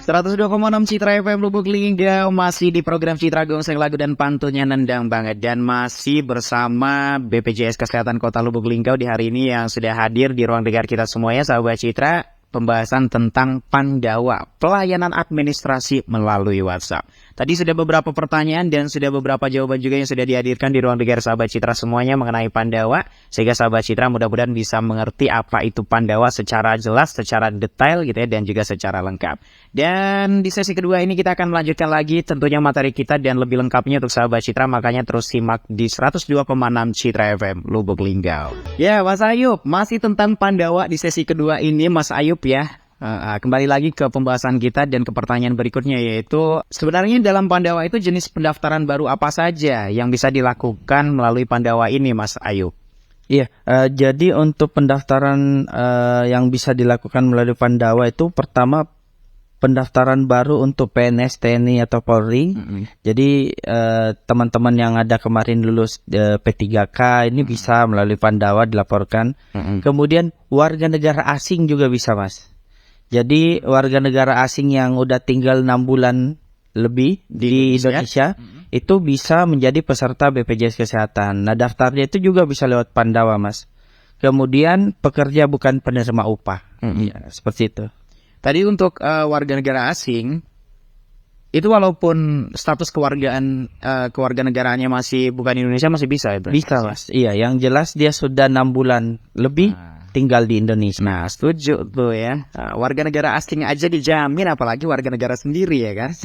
102,6 Citra FM Lubuk Linggau, masih di program Citra Gongseng Lagu dan Pantunnya nendang banget. Dan masih bersama BPJS Kesehatan Kota Lubuk Linggau di hari ini yang sudah hadir di ruang dengar kita semuanya, sahabat Citra. Pembahasan tentang Pandawa, pelayanan administrasi melalui WhatsApp. Tadi sudah beberapa pertanyaan dan sudah beberapa jawaban juga yang sudah dihadirkan di ruang dengar sahabat Citra semuanya mengenai Pandawa. Sehingga sahabat Citra mudah-mudahan bisa mengerti apa itu Pandawa secara jelas, secara detail gitu ya, dan juga secara lengkap. Dan di sesi kedua ini kita akan melanjutkan lagi tentunya materi kita dan lebih lengkapnya untuk sahabat Citra. Makanya terus simak di 102,6 Citra FM Lubuk Linggau. Ya Mas Ayub, masih tentang Pandawa di sesi kedua ini Mas Ayub ya. Kembali lagi ke pembahasan kita dan ke pertanyaan berikutnya, yaitu sebenarnya dalam Pandawa itu jenis pendaftaran baru apa saja yang bisa dilakukan melalui Pandawa ini Mas Ayub? Iya, jadi untuk pendaftaran yang bisa dilakukan melalui Pandawa itu pertama pendaftaran baru untuk PNS, TNI atau Polri. Jadi teman-teman yang ada kemarin lulus P3K ini bisa melalui Pandawa dilaporkan. Kemudian warga negara asing juga bisa, Mas. Jadi warga negara asing yang udah tinggal 6 bulan lebih di Indonesia itu bisa menjadi peserta BPJS Kesehatan. Nah, daftarnya itu juga bisa lewat Pandawa, Mas. Kemudian pekerja bukan penerima upah. Ya, seperti itu. Tadi untuk warga negara asing itu walaupun status kewarganegaraannya masih bukan Indonesia masih bisa ya, berarti? Bisa, Mas. Iya, yang jelas dia sudah 6 bulan lebih tinggal di Indonesia. Nah, setuju tuh ya. Warga negara asing aja dijamin, apalagi warga negara sendiri ya kan.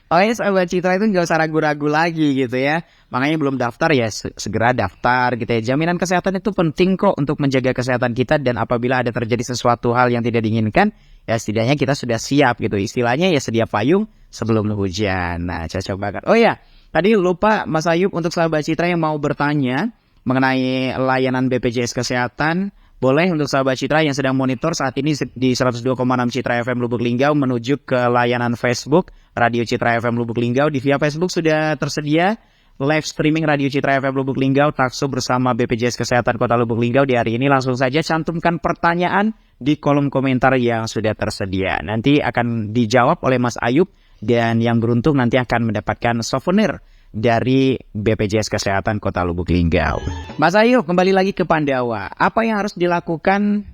Makanya sahabat Citra itu nggak usah ragu-ragu lagi gitu ya. Makanya belum daftar ya segera daftar gitu ya. Jaminan kesehatan itu penting kok untuk menjaga kesehatan kita, dan apabila ada terjadi sesuatu hal yang tidak diinginkan, ya setidaknya kita sudah siap gitu. Istilahnya ya sedia payung sebelum hujan. Nah, cocok banget. Oh ya, tadi lupa Mas Ayub, untuk sahabat Citra yang mau bertanya mengenai layanan BPJS Kesehatan, boleh untuk sahabat Citra yang sedang monitor saat ini di 102,6 Citra FM Lubuk Linggau menuju ke layanan Facebook Radio Citra FM Lubuk Linggau. Di via Facebook sudah tersedia live streaming Radio Citra FM Lubuk Linggau Takso bersama BPJS Kesehatan Kota Lubuk Linggau di hari ini. Langsung saja cantumkan pertanyaan di kolom komentar yang sudah tersedia. Nanti akan dijawab oleh Mas Ayub, dan yang beruntung nanti akan mendapatkan souvenir dari BPJS Kesehatan Kota Lubuk Linggau. Mas Ayub, kembali lagi ke Pandawa. Apa yang harus dilakukan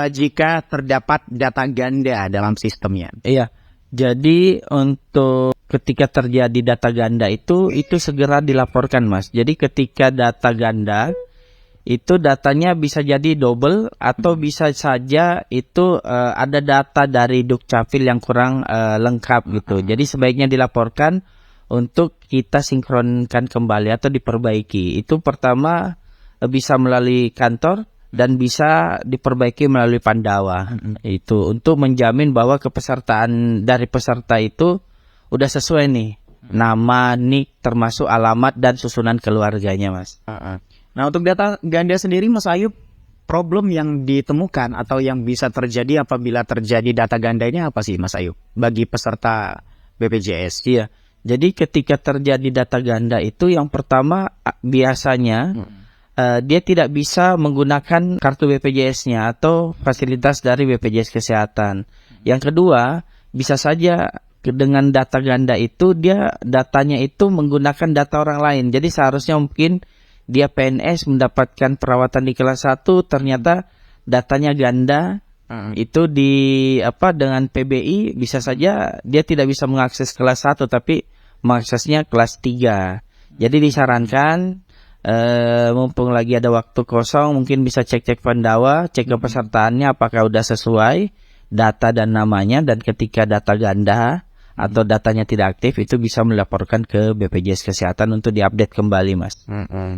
jika terdapat data ganda dalam sistemnya? Iya, jadi untuk ketika terjadi data ganda itu segera dilaporkan, Mas. Jadi ketika data ganda itu datanya bisa jadi double atau bisa saja itu ada data dari Dukcapil yang kurang lengkap gitu. Jadi sebaiknya dilaporkan untuk kita sinkronkan kembali atau diperbaiki. Itu pertama bisa melalui kantor dan bisa diperbaiki melalui Pandawa. Itu untuk menjamin bahwa kepesertaan dari peserta itu udah sesuai nih. Nama, nik, termasuk alamat dan susunan keluarganya, Mas. Nah, untuk data ganda sendiri Mas Ayub, problem yang ditemukan atau yang bisa terjadi apabila terjadi data ganda ini apa sih Mas Ayub bagi peserta BPJS? Iya. Jadi ketika terjadi data ganda itu yang pertama biasanya dia tidak bisa menggunakan kartu BPJS-nya atau fasilitas dari BPJS Kesehatan. Yang kedua, bisa saja dengan data ganda itu dia datanya itu menggunakan data orang lain. Jadi seharusnya mungkin dia PNS mendapatkan perawatan di kelas 1, ternyata datanya ganda. Itu dengan PBI bisa saja dia tidak bisa mengakses kelas 1 tapi mengaksesnya kelas 3. Jadi disarankan mumpung lagi ada waktu kosong mungkin bisa cek-cek Pandawa, cek kepesertaannya apakah udah sesuai data dan namanya, dan ketika data ganda atau datanya tidak aktif itu bisa melaporkan ke BPJS Kesehatan untuk diupdate kembali, Mas.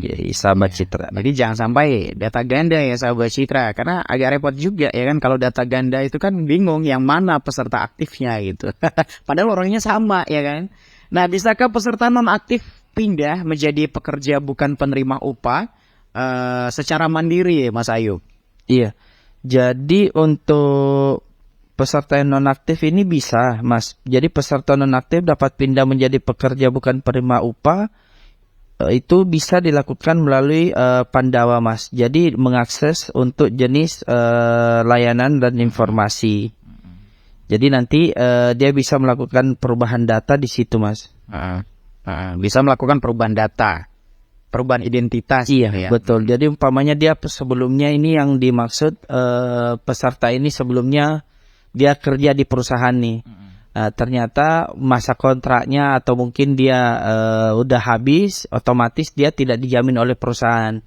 Jadi sahabat Citra. Jadi jangan sampai data ganda ya sahabat Citra, karena agak repot juga ya kan kalau data ganda itu kan bingung yang mana peserta aktifnya gitu. Padahal orangnya sama ya kan. Nah, bisakah peserta non-aktif pindah menjadi pekerja bukan penerima upah secara mandiri, Mas Ayub? Iya. Jadi untuk peserta yang nonaktif ini bisa, Mas. Jadi peserta nonaktif dapat pindah menjadi pekerja bukan penerima upah. Itu bisa dilakukan melalui Pandawa, Mas. Jadi mengakses untuk jenis layanan dan informasi. Jadi nanti dia bisa melakukan perubahan data di situ, Mas. Bisa melakukan perubahan data, perubahan identitas. Iya, ya. betul. Jadi umpamanya dia sebelumnya ini yang dimaksud peserta ini sebelumnya dia kerja di perusahaan nih. Ternyata masa kontraknya atau mungkin dia udah habis, otomatis dia tidak dijamin oleh perusahaan.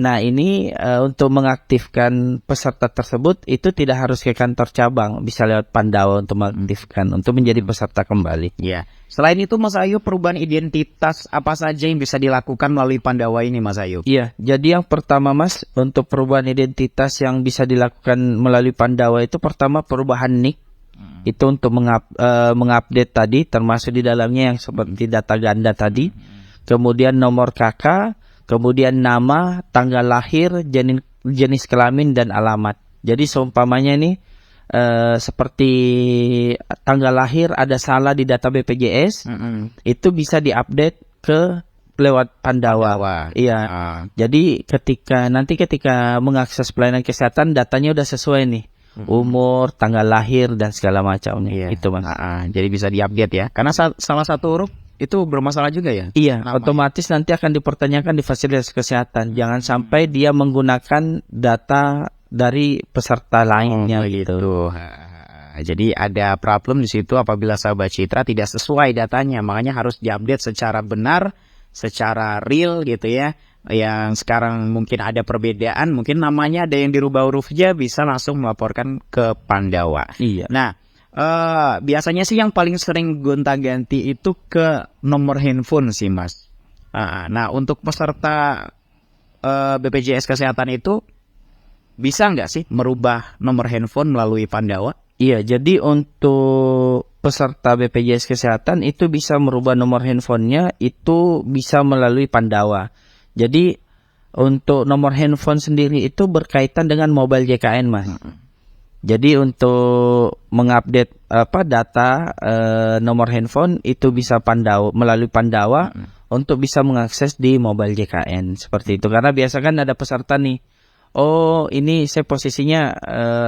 Nah, ini untuk mengaktifkan peserta tersebut itu tidak harus ke kantor cabang, bisa lewat Pandawa untuk mengaktifkan untuk menjadi peserta kembali. Ya. Selain itu Mas Ayub, perubahan identitas apa saja yang bisa dilakukan melalui Pandawa ini Mas Ayub? Iya, jadi yang pertama Mas, untuk perubahan identitas yang bisa dilakukan melalui Pandawa itu pertama perubahan NIK. Itu untuk mengupdate tadi, termasuk di dalamnya yang seperti data ganda tadi. Kemudian nomor KK, kemudian nama, tanggal lahir, jenis kelamin dan alamat. Jadi seumpamanya ini seperti tanggal lahir ada salah di data BPJS, itu bisa diupdate ke lewat Pandawa. Iya. Jadi ketika mengakses pelayanan kesehatan, datanya udah sesuai nih. Umur, tanggal lahir dan segala macamnya. Itu Mas. Jadi bisa diupdate ya. Karena salah satu huruf itu bermasalah juga ya? Iya, namanya. otomatis nanti akan dipertanyakan di fasilitas kesehatan. Jangan sampai dia menggunakan data dari peserta lainnya gitu. Jadi ada problem di situ apabila sahabat Citra tidak sesuai datanya, makanya harus diupdate secara benar, secara real gitu ya. Yang sekarang mungkin ada perbedaan, mungkin namanya ada yang dirubah hurufnya, bisa langsung melaporkan ke Pandawa. Iya. Nah, biasanya sih yang paling sering gonta-ganti itu ke nomor handphone sih Mas. Nah, untuk peserta BPJS Kesehatan itu bisa nggak sih merubah nomor handphone melalui Pandawa? Iya, jadi untuk peserta BPJS Kesehatan itu bisa merubah nomor handphonenya, itu bisa melalui Pandawa. Jadi untuk nomor handphone sendiri itu berkaitan dengan mobile JKN Mas. Jadi untuk mengupdate data nomor handphone itu bisa melalui Pandawa untuk bisa mengakses di mobile JKN seperti itu. Karena biasa kan ada peserta nih, oh ini saya posisinya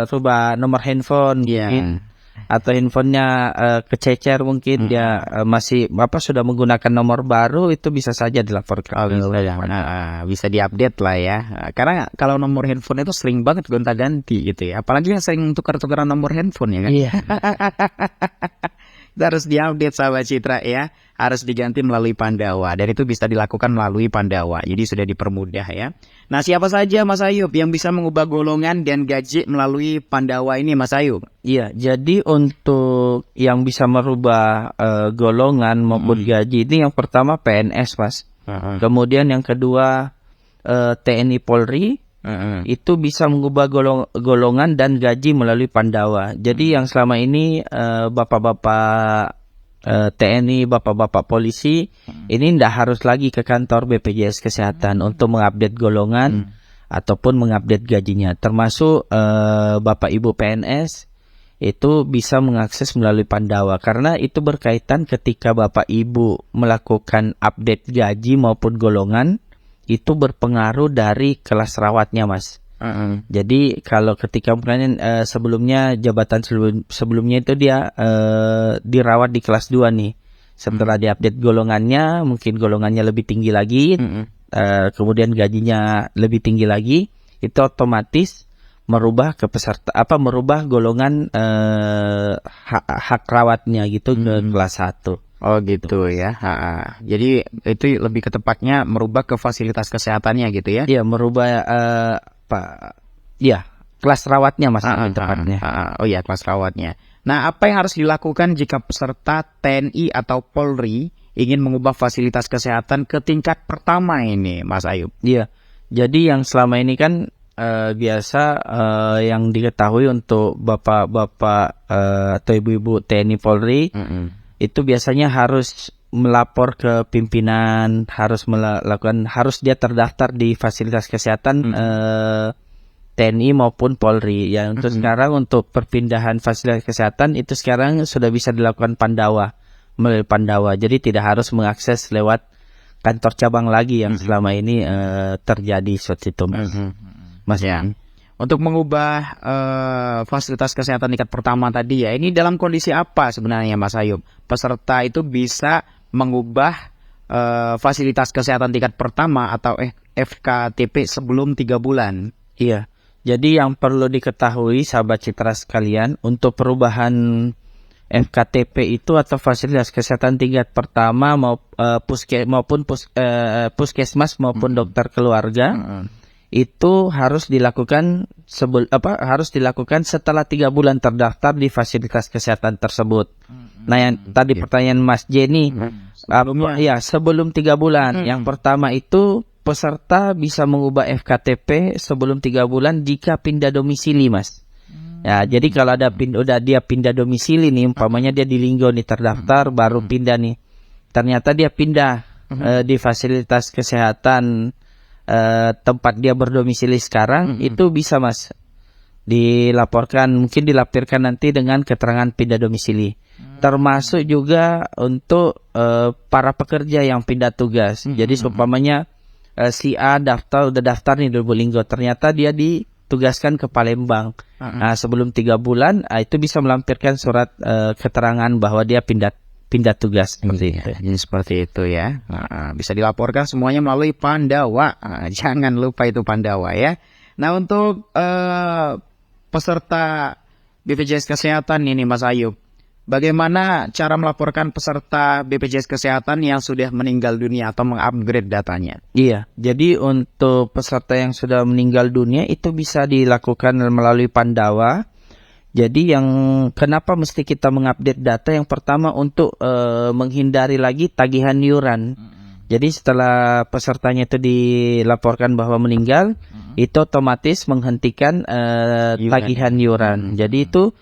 rubah nomor handphone mungkin, atau handphonenya kececer mungkin dia masih sudah menggunakan nomor baru, itu bisa saja dilaporkan. Bisa diupdate lah ya. Karena kalau nomor handphone itu sering banget gonta-ganti gitu ya. Apalagi yang sering tukar-tukaran nomor handphone ya kan. Iya. Kita harus diupdate sahabat Citra ya. Harus diganti melalui Pandawa. Dan itu bisa dilakukan melalui Pandawa. Jadi sudah dipermudah ya. Nah, siapa saja Mas Ayub yang bisa mengubah golongan dan gaji melalui Pandawa ini Mas Ayub? Iya, jadi untuk yang bisa merubah golongan maupun gaji ini yang pertama PNS Mas. Kemudian yang kedua TNI Polri. Itu bisa mengubah golongan dan gaji melalui Pandawa. Jadi yang selama ini bapak-bapak TNI, bapak-bapak polisi ini tidak harus lagi ke kantor BPJS Kesehatan untuk mengupdate golongan ataupun mengupdate gajinya. Termasuk bapak ibu PNS itu bisa mengakses melalui Pandawa, karena itu berkaitan ketika bapak ibu melakukan update gaji maupun golongan, itu berpengaruh dari kelas rawatnya Mas. Jadi kalau ketika sebelumnya jabatan sebelumnya itu dia dirawat di kelas 2 nih. Setelah diupdate golongannya, mungkin golongannya lebih tinggi lagi, kemudian gajinya lebih tinggi lagi, itu otomatis merubah ke peserta merubah golongan hak rawatnya gitu ke kelas 1. Oh gitu ya. Jadi itu lebih ke tepatnya merubah ke fasilitas kesehatannya gitu ya? Iya, merubah kelas rawatnya Mas lebih tepatnya. Oh iya, kelas rawatnya. Nah, apa yang harus dilakukan jika peserta TNI atau Polri ingin mengubah fasilitas kesehatan ke tingkat pertama ini Mas Ayub? Iya. Jadi yang selama ini kan biasa yang diketahui untuk bapak-bapak atau ibu-ibu TNI Polri itu biasanya harus melapor ke pimpinan, harus dia terdaftar di fasilitas kesehatan TNI maupun Polri. Yang untuk sekarang untuk perpindahan fasilitas kesehatan itu sekarang sudah bisa dilakukan melalui Pandawa. Jadi tidak harus mengakses lewat kantor cabang lagi yang selama ini terjadi seperti itu Mas. Mas ya. Untuk mengubah fasilitas kesehatan tingkat pertama tadi ya, ini dalam kondisi apa sebenarnya Mas Ayub? Peserta itu bisa mengubah fasilitas kesehatan tingkat pertama atau FKTP sebelum 3 bulan. Iya. Jadi yang perlu diketahui sahabat Citra sekalian, untuk perubahan FKTP itu atau fasilitas kesehatan tingkat pertama puskesmas maupun dokter keluarga itu harus dilakukan setelah 3 bulan terdaftar di fasilitas kesehatan tersebut. Nah, yang tadi pertanyaan Mas Jenny, sebelum 3 bulan. Yang pertama itu peserta bisa mengubah FKTP sebelum 3 bulan jika pindah domisili, Mas. Ya, jadi kalau ada dia pindah domisili nih, umpamanya dia di Linggo nih terdaftar, baru pindah nih. Ternyata dia pindah di fasilitas kesehatan tempat dia berdomisili sekarang, itu bisa, Mas, mungkin dilampirkan nanti dengan keterangan pindah domisili. Termasuk juga untuk para pekerja yang pindah tugas. Jadi seumpamanya si A udah daftar nih di Lubulinggo, ternyata dia ditugaskan ke Palembang. Nah, sebelum 3 bulan itu bisa melampirkan surat keterangan bahwa dia pindah tugas seperti itu. Jadi seperti itu ya. Bisa dilaporkan semuanya melalui Pandawa. Jangan lupa itu Pandawa ya. Nah, untuk peserta BPJS Kesehatan ini Mas Ayub, bagaimana cara melaporkan peserta BPJS Kesehatan yang sudah meninggal dunia atau mengupgrade datanya? Iya, jadi untuk peserta yang sudah meninggal dunia itu bisa dilakukan melalui Pandawa. Jadi yang kenapa mesti kita mengupdate data? Yang pertama untuk menghindari lagi tagihan iuran. Jadi setelah pesertanya itu dilaporkan bahwa meninggal, itu otomatis menghentikan tagihan iuran. Jadi itu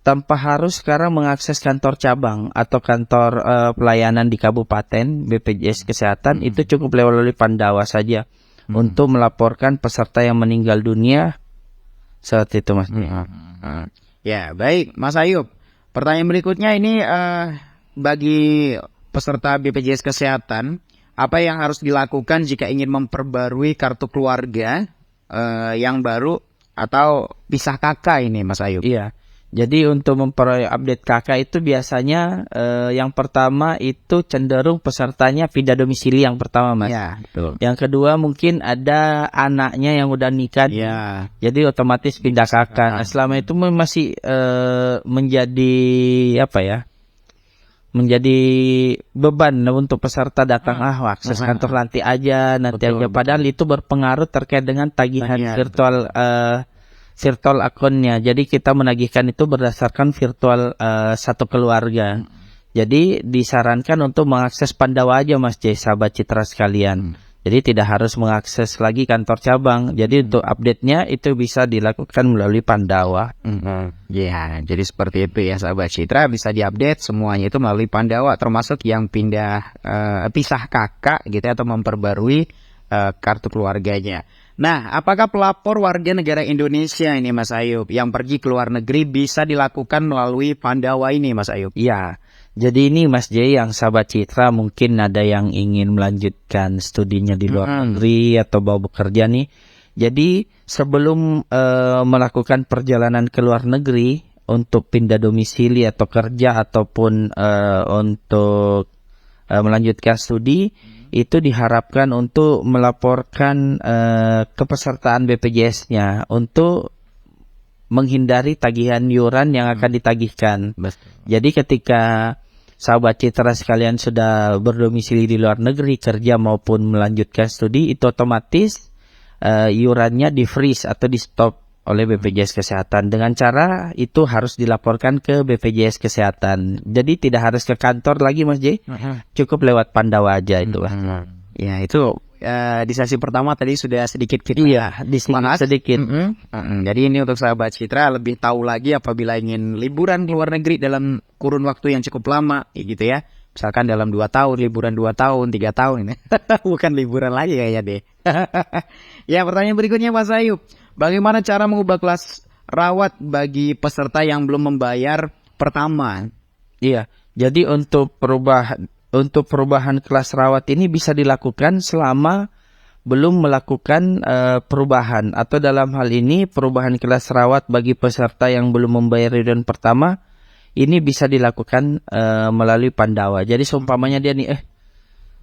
tanpa harus sekarang mengakses kantor cabang atau kantor pelayanan di kabupaten BPJS Kesehatan, itu cukup melalui Pandawa saja untuk melaporkan peserta yang meninggal dunia. Seperti itu, Mas. Ya, baik Mas Ayub. Pertanyaan berikutnya ini bagi peserta BPJS Kesehatan, apa yang harus dilakukan jika ingin memperbarui kartu keluarga yang baru atau pisah kakak ini Mas Ayub? Iya. Jadi untuk memperoleh update kakak itu biasanya yang pertama itu cenderung pesertanya pindah domisili yang pertama, Mas. Ya, betul. Yang kedua mungkin ada anaknya yang udah nikah. Ya. Jadi otomatis pindah kakak. Nah, selama itu masih menjadi menjadi beban untuk peserta datang akses kantor nanti aja. Padahal itu berpengaruh terkait dengan tagihan virtual akunnya. Jadi kita menagihkan itu berdasarkan virtual satu keluarga. Jadi disarankan untuk mengakses Pandawa aja, Mas J, sahabat Citra sekalian. Jadi tidak harus mengakses lagi kantor cabang. Jadi untuk update-nya itu bisa dilakukan melalui Pandawa. Ya, jadi seperti itu ya sahabat Citra, bisa diupdate semuanya itu melalui Pandawa, termasuk yang pindah pisah kakak gitu atau memperbarui kartu keluarganya. Nah, apakah pelapor warga negara Indonesia ini Mas Ayub yang pergi ke luar negeri bisa dilakukan melalui Pandawa ini Mas Ayub? Iya. Jadi ini Mas J, yang sahabat Citra mungkin ada yang ingin melanjutkan studinya di luar negeri atau mau bekerja nih. Jadi sebelum melakukan perjalanan ke luar negeri untuk pindah domisili atau kerja ataupun untuk melanjutkan studi, itu diharapkan untuk melaporkan kepesertaan BPJS-nya untuk menghindari tagihan iuran yang akan ditagihkan. Betul. Jadi ketika sahabat Citra sekalian sudah berdomisili di luar negeri, kerja maupun melanjutkan studi, itu otomatis iurannya di-freeze atau di-stop oleh BPJS Kesehatan. Dengan cara itu harus dilaporkan ke BPJS Kesehatan. Jadi tidak harus ke kantor lagi Mas J, cukup lewat Pandawa aja itu. Ya, itu di sesi pertama tadi sudah sedikit kita sedikit. Jadi ini untuk sahabat Citra lebih tahu lagi apabila ingin liburan ke luar negeri dalam kurun waktu yang cukup lama gitu ya. Misalkan dalam 2 tahun, liburan 2 tahun, 3 tahun ini. Bukan liburan lagi kayaknya deh. Ya, pertanyaan berikutnya Mas Ayub. Bagaimana cara mengubah kelas rawat bagi peserta yang belum membayar pertama? Iya, jadi untuk perubahan kelas rawat ini bisa dilakukan selama belum melakukan perubahan, atau dalam hal ini perubahan kelas rawat bagi peserta yang belum membayar iuran pertama ini bisa dilakukan melalui Pandawa. Jadi seumpamanya dia nih,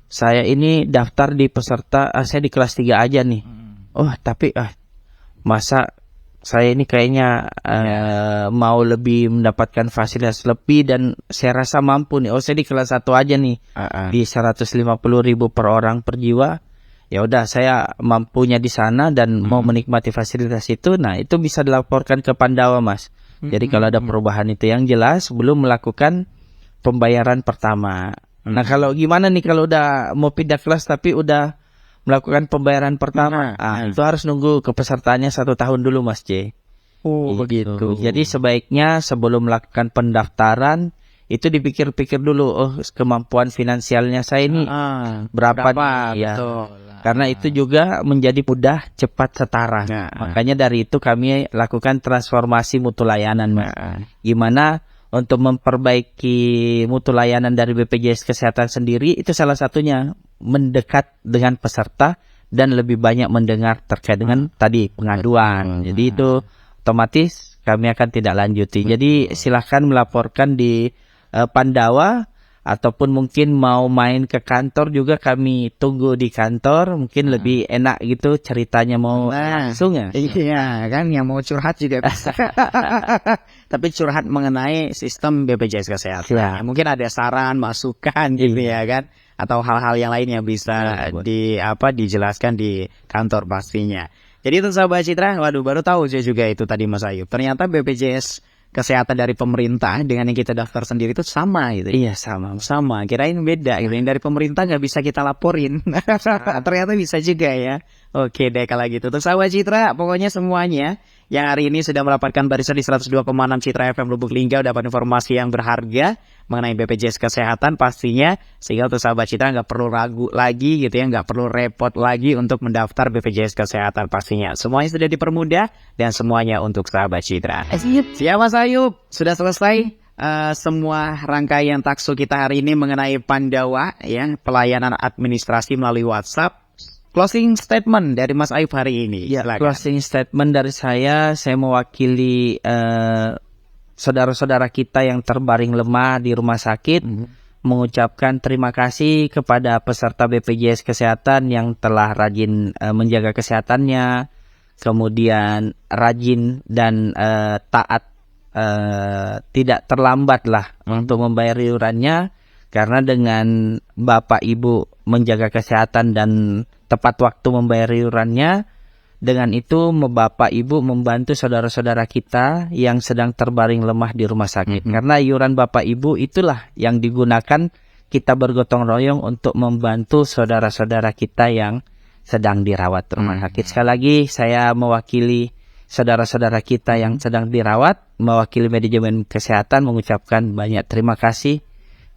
saya ini daftar di peserta, saya di kelas 3 aja nih. Oh tapi masa saya ini kayaknya mau lebih mendapatkan fasilitas lebih dan saya rasa mampu nih. Oh saya di kelas 1 aja nih, di 150.000 per orang per jiwa. Ya udah saya mampunya di sana dan mau menikmati fasilitas itu. Nah itu bisa dilaporkan ke Pandawa, Mas. Jadi kalau ada perubahan itu yang jelas belum melakukan pembayaran pertama. Nah kalau gimana nih kalau udah mau pindah kelas tapi udah melakukan pembayaran pertama, itu harus nunggu kepesertaannya 1 tahun dulu, Mas J. Oh begitu. Jadi sebaiknya sebelum melakukan pendaftaran itu dipikir-pikir dulu, oh kemampuan finansialnya saya ini berapa nih? Ya. Betul. Karena itu juga menjadi mudah, cepat, setara. Makanya dari itu kami lakukan transformasi mutu layanan, Mas. Gimana untuk memperbaiki mutu layanan dari BPJS Kesehatan sendiri, itu salah satunya mendekat dengan peserta dan lebih banyak mendengar terkait dengan tadi pengaduan. Jadi itu otomatis kami akan tidak lanjuti. Jadi silahkan melaporkan di Pandawa, ataupun mungkin mau main ke kantor juga kami tunggu di kantor. Mungkin lebih enak gitu ceritanya, mau langsung ya. Iya kan, yang mau curhat juga bisa. Tapi curhat mengenai sistem BPJS Kesehatan. Mungkin ada saran, masukan gitu ya kan, atau hal-hal yang lain yang bisa dijelaskan di kantor pastinya. Jadi itu sahabat Citra, waduh baru tahu saya juga itu tadi Mas Ayub. Ternyata BPJS Kesehatan dari pemerintah dengan yang kita daftar sendiri itu sama gitu. Iya sama. Kirain beda gitu. Yang dari pemerintah nggak bisa kita laporin. Ternyata bisa juga ya. Oke deh kalau gitu. Untuk sahabat Citra, pokoknya semuanya yang hari ini sudah mendapatkan barisan di 102,6 Citra FM Lubuk Linggau dapat informasi yang berharga mengenai BPJS Kesehatan pastinya, sehingga untuk sahabat Citra nggak perlu ragu lagi gitu ya, nggak perlu repot lagi untuk mendaftar BPJS Kesehatan pastinya. Semuanya sudah dipermudah dan semuanya untuk sahabat Citra. Siap Mas Ayub, sudah selesai semua rangkaian takso kita hari ini mengenai Pandawa ya, pelayanan administrasi melalui WhatsApp. Closing statement dari Mas Ayub hari ini. Ya, closing statement dari saya mewakili saudara-saudara kita yang terbaring lemah di rumah sakit, mengucapkan terima kasih kepada peserta BPJS Kesehatan yang telah rajin menjaga kesehatannya, kemudian rajin dan taat, tidak terlambat lah untuk membayar iurannya, karena dengan Bapak Ibu menjaga kesehatan dan tepat waktu membayar iurannya, dengan itu Bapak Ibu membantu saudara-saudara kita yang sedang terbaring lemah di rumah sakit. Karena iuran Bapak Ibu itulah yang digunakan kita bergotong royong untuk membantu saudara-saudara kita yang sedang dirawat rumah sakit. Sekali lagi saya mewakili saudara-saudara kita yang sedang dirawat, mewakili manajemen kesehatan mengucapkan banyak terima kasih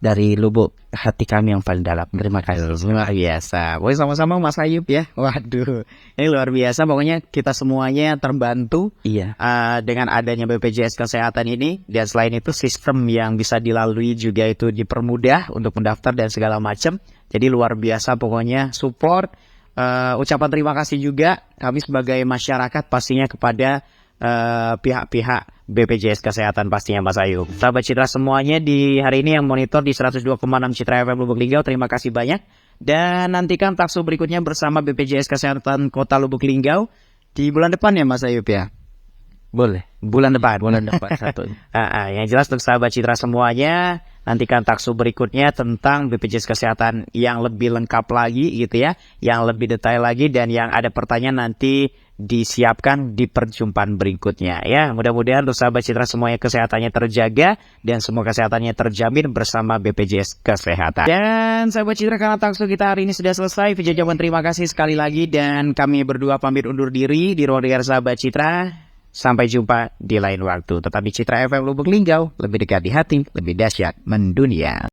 dari lubuk hati kami yang paling dalam. Terima kasih. Luar biasa. Pokoknya sama-sama Mas Ayub ya. Waduh, ini luar biasa. Pokoknya kita semuanya terbantu dengan adanya BPJS Kesehatan ini. Dan selain itu sistem yang bisa dilalui juga itu dipermudah untuk mendaftar dan segala macam. Jadi luar biasa pokoknya support. Ucapan terima kasih juga kami sebagai masyarakat pastinya kepada pihak-pihak BPJS Kesehatan pastinya Mas Ayub. Sahabat Citra semuanya di hari ini yang monitor di 102,6 Citra FM Lubuk Linggau, terima kasih banyak. Dan nantikan takso berikutnya bersama BPJS Kesehatan Kota Lubuk Linggau di bulan depan ya Mas Ayub ya. Boleh. Bulan depan satu. Yang jelas untuk sahabat Citra semuanya, nantikan takso berikutnya tentang BPJS Kesehatan yang lebih lengkap lagi gitu ya, yang lebih detail lagi, dan yang ada pertanyaan nanti disiapkan di perjumpaan berikutnya ya. Mudah-mudahan untuk sahabat Citra semuanya kesehatannya terjaga dan semua kesehatannya terjamin bersama BPJS Kesehatan. Dan sahabat Citra, karena takso kita hari ini sudah selesai, Vijay Jawan terima kasih sekali lagi, dan kami berdua pamit undur diri di ruang dengar sahabat Citra. Sampai jumpa di lain waktu. Tetap di Citra FM Lubuk Linggau, lebih dekat di hati, lebih dahsyat mendunia.